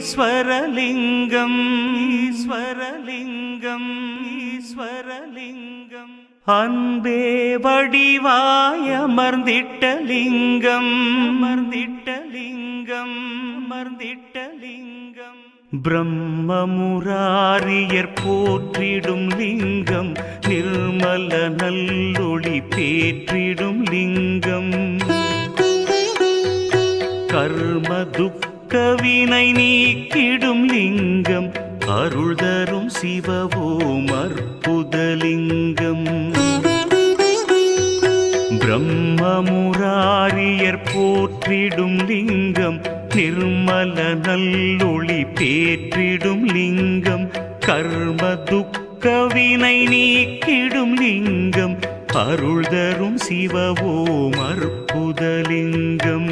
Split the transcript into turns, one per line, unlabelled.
ஈஸ்வரலிங்கம் ஈஸ்வரலிங்கம் ஈஸ்வரலிங்கம் அன்பே வடிவாய் அமர்ந்திட்ட லிங்கம் அமர்ந்திட்ட லிங்கம் அமர்ந்திட்ட லிங்கம் பிரம்மமுராரியர் போற்றிடும் லிங்கம் நிர்மல நல்லொளி பேற்றிடும் லிங்கம் கர்ம துக்கவினை நீக்கிடும் லிங்கம் அருள் தரும் சிவவோம் அற்புதலிங்கம் பிரம்மமுராரியர் போற்றிடும் லிங்கம் நிர்மல நல்லொளி பேற்றிடும் லிங்கம் கர்ம துக்கவினை நீக்கிடும் லிங்கம் அருள் தரும் சிவவோம் அற்புதலிங்கம்